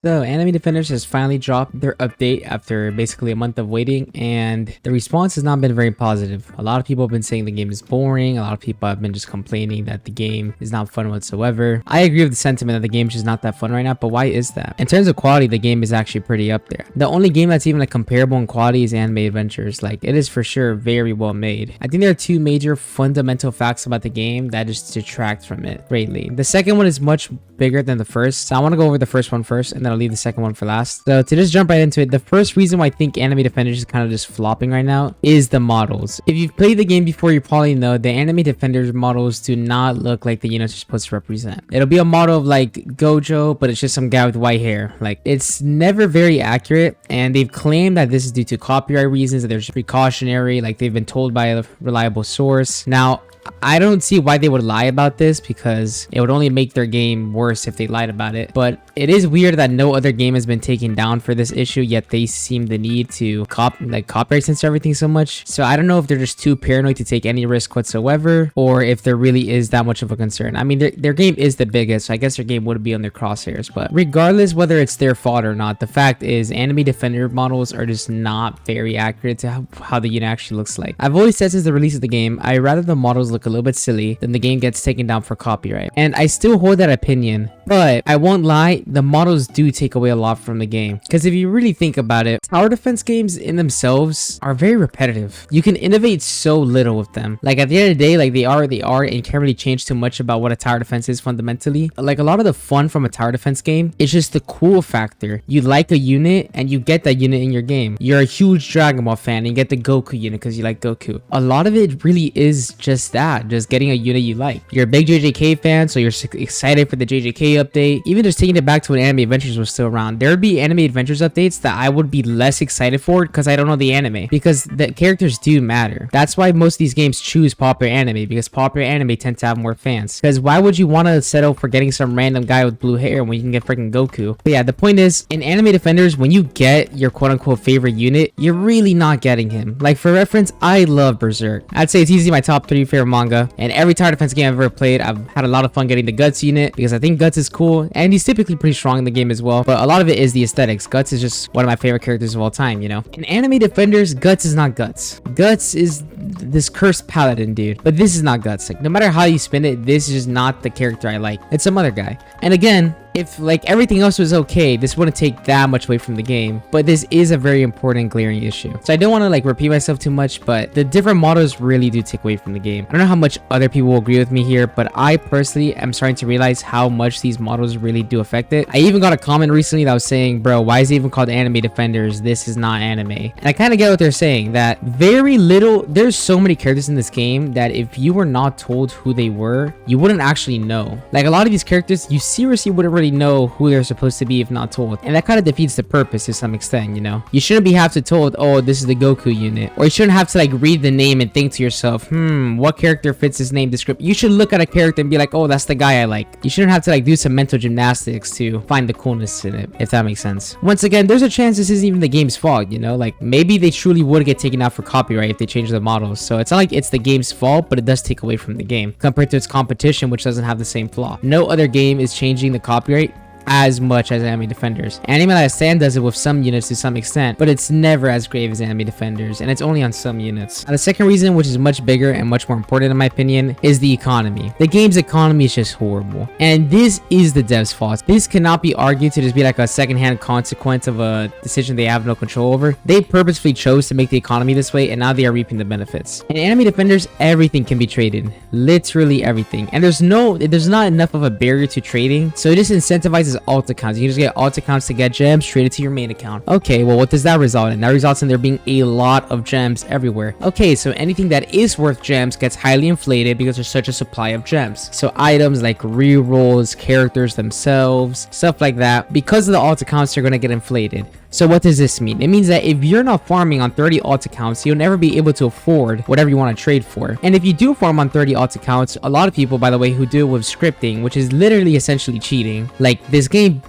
So, Anime Defenders has finally dropped their update after basically a month of waiting, and the response has not been very positive. A lot of people have been saying the game is boring. A lot of people have been just complaining that the game is not fun whatsoever. I agree with the sentiment that the game is just not that fun right now, but why is that? In terms of quality, the game is actually pretty up there. The only game that's even like comparable in quality is Anime Adventures. Like, it is for sure very well made. I think there are two major fundamental facts about the game that just detract from it greatly. The second one is much bigger than the first, so I want to go over the first one first, and then I'll leave the second one for last. So to just jump right into it, the first reason why I think Anime Defenders is kind of just flopping right now is the models. If you've played the game before, you probably know the Anime Defenders models do not look like the units are supposed to represent. It'll be a model of like Gojo, but it's just some guy with white hair. Like, it's never very accurate, and they've claimed that this is due to copyright reasons, that they're just precautionary, like they've been told by a reliable source. Now, I don't see why they would lie about this, because it would only make their game worse if they lied about it. But it is weird that no other game has been taken down for this issue, yet they seem the need to copyright censor everything so much. So I don't know if they're just too paranoid to take any risk whatsoever, or if there really is that much of a concern. I mean, their game is the biggest, so I guess their game would be on their crosshairs. But regardless whether it's their fault or not, the fact is Anime Defender models are just not very accurate to how the unit actually looks like. I've always said since the release of the game, I rather the models look a little bit silly than the game gets taken down for copyright, and I still hold that opinion. But I won't lie, the models do take away a lot from the game, because if you really think about it, tower defense games in themselves are very repetitive. You can innovate so little with them. Like, at the end of the day, like, they are and you can't really change too much about what a tower defense is fundamentally. Like, a lot of the fun from a tower defense game is just the cool factor. You like a unit and you get that unit in your game. You're a huge Dragon Ball fan and you get the Goku unit because you like Goku. A lot of it really is just that, just getting a unit you like. You're a big JJK fan, so you're excited for the JJK update. Even just taking it back to when Anime Adventures was still around, there would be Anime Adventures updates that I would be less excited for because I don't know the anime, because the characters do matter. That's why most of these games choose popular anime, because popular anime tend to have more fans. Because why would you want to settle for getting some random guy with blue hair when you can get freaking Goku? But yeah, the point is, in Anime Defenders, when you get your quote-unquote favorite unit, you're really not getting him. Like, for reference, I love Berserk. I'd say it's easily my top 3 favorite manga, and every tower defense game I've ever played, I've had a lot of fun getting the Guts unit, because I think Guts is cool, and he's typically pretty strong in the game as well. But a lot of it is the aesthetics. Guts is just one of my favorite characters of all time, you know? In Anime Defenders, Guts is not Guts. Guts is this cursed paladin dude, but this is not Guts. Like, no matter how you spin it, this is just not the character I like. It's some other guy. And again, if like everything else was okay, this wouldn't take that much away from the game, but this is a very important glaring issue. So I don't want to like repeat myself too much, but the different models really do take away from the game. I don't know how much other people will agree with me here, but I personally am starting to realize how much these models really do affect it. I even got a comment recently that was saying, bro, why is it even called Anime Defenders? This is not anime. And I kind of get what they're saying, that there's so many characters in this game that if you were not told who they were, you wouldn't actually know. Like, a lot of these characters, you seriously wouldn't really know who they're supposed to be if not told, and that kind of defeats the purpose to some extent, you know? You shouldn't be have to told, oh, this is the Goku unit, or you shouldn't have to like read the name and think to yourself, what character fits this name description. You should look at a character and be like, oh, that's the guy I like. You shouldn't have to like do some mental gymnastics to find the coolness in it, if that makes sense. Once again, there's a chance this isn't even the game's fault, you know? Like, maybe they truly would get taken out for copyright if they change the models, so it's not like it's the game's fault, but it does take away from the game compared to its competition, which doesn't have the same flaw. No other game is changing the copyright as much as Anime Defenders. Anime Last Stand does it with some units to some extent, but it's never as grave as Anime Defenders, and it's only on some units. And the second reason, which is much bigger and much more important in my opinion, is the economy. The game's economy is just horrible, and this is the devs' fault. This cannot be argued to just be like a secondhand consequence of a decision they have no control over. They purposefully chose to make the economy this way, and now they are reaping the benefits. In Anime Defenders, everything can be traded, literally everything, and there's not enough of a barrier to trading, so it just incentivizes alt accounts. You can just get alt accounts to get gems traded to your main account. Okay, well, what does that result in? That results in there being a lot of gems everywhere. Okay, so anything that is worth gems gets highly inflated because there's such a supply of gems. So items like rerolls, characters themselves, stuff like that, because of the alt accounts, are going to get inflated. So what does this mean? It means that if you're not farming on 30 alt accounts, you'll never be able to afford whatever you want to trade for. And if you do farm on 30 alt accounts, a lot of people, by the way, who do it with scripting, which is literally essentially cheating. Like this game,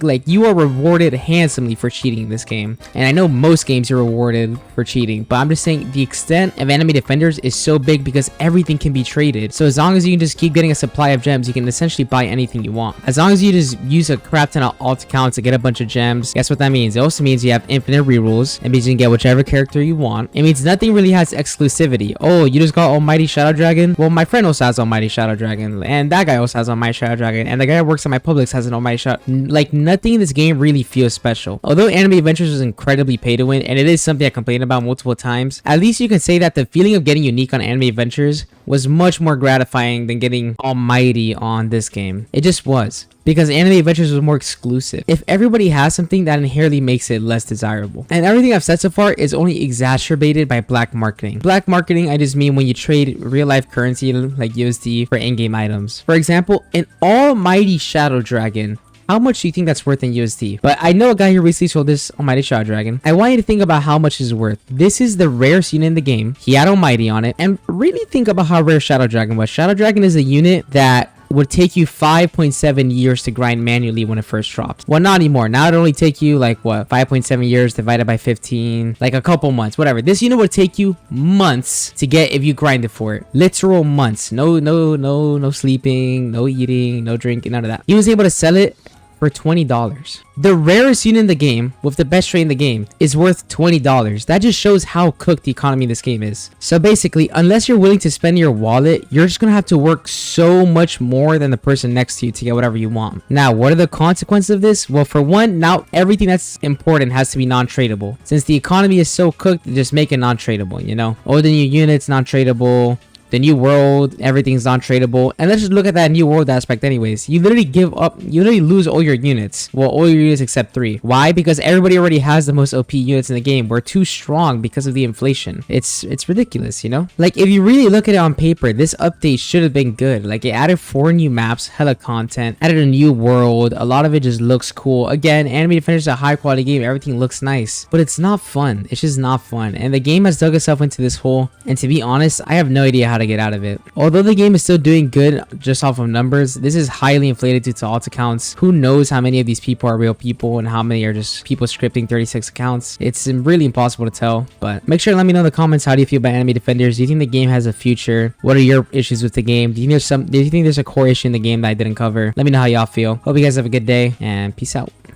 like you are rewarded handsomely for cheating this game. And I know most games you're rewarded for cheating, but I'm just saying the extent of enemy defenders is so big because everything can be traded. So as long as you can just keep getting a supply of gems, you can essentially buy anything you want. As long as you just use a crap ton of alt accounts to get a bunch of gems, guess what that means? It also means you have infinite rerolls. It means you can get whichever character you want. It means nothing really has exclusivity. Oh, you just got Almighty Shadow Dragon? Well, my friend also has Almighty Shadow Dragon, and that guy also has Almighty Shadow Dragon, and the guy that works at my Publix has an Almighty Shadow. Like nothing in this game really feels special. Although Anime Adventures is incredibly pay to win, and it is something I complained about multiple times, at least you can say that the feeling of getting unique on Anime Adventures was much more gratifying than getting Almighty on this game. It just was. Because Anime Adventures was more exclusive. If everybody has something, that inherently makes it less desirable. And everything I've said so far is only exacerbated by black marketing. Black marketing, I just mean when you trade real life currency like USD for in-game items. For example, an Almighty Shadow Dragon. How much do you think that's worth in USD? But I know a guy who recently sold this Almighty Shadow Dragon. I want you to think about how much it's worth. This is the rarest unit in the game. He had Almighty on it. And really think about how rare Shadow Dragon was. Shadow Dragon is a unit that would take you 5.7 years to grind manually when it first drops. Well, not anymore. Now it only take you like what, 5.7 years divided by 15, like a couple months, whatever. This unit would take you months to get if you grinded for it. Literal months. No sleeping, no eating, no drinking, none of that. He was able to sell it for $20. The rarest unit in the game with the best trade in the game is worth $20. That just shows how cooked the economy in this game is. So basically, unless you're willing to spend your wallet, you're just gonna have to work so much more than the person next to you to get whatever you want. Now, what are the consequences of this? Well, for one, now everything that's important has to be non-tradable. Since the economy is so cooked, just make it non-tradable, you know? All the new units, non-tradable. The new world, everything's non-tradable. And let's just look at that new world aspect anyways. You literally give up, you literally lose all your units. Well, all your units except 3. Why? Because everybody already has the most OP units in the game. We're too strong because of the inflation. It's ridiculous, you know? Like, if you really look at it on paper, this update should have been good. Like, it added 4 new maps, hella content, added a new world. A lot of it just looks cool. Again, Anime Defenders is a high quality game. Everything looks nice. But it's not fun. It's just not fun. And the game has dug itself into this hole. And to be honest, I have no idea how to get out of it. Although the game is still doing good just off of numbers, this is highly inflated due to alt accounts. Who knows how many of these people are real people and how many are just people scripting 36 accounts. It's really impossible to tell. But make sure to let me know in the comments, how do you feel about Anime Defenders? Do you think the game has a future? What are your issues with the game? Do you think there's a core issue in the game that I didn't cover? Let me know how y'all feel. Hope you guys have a good day and peace out.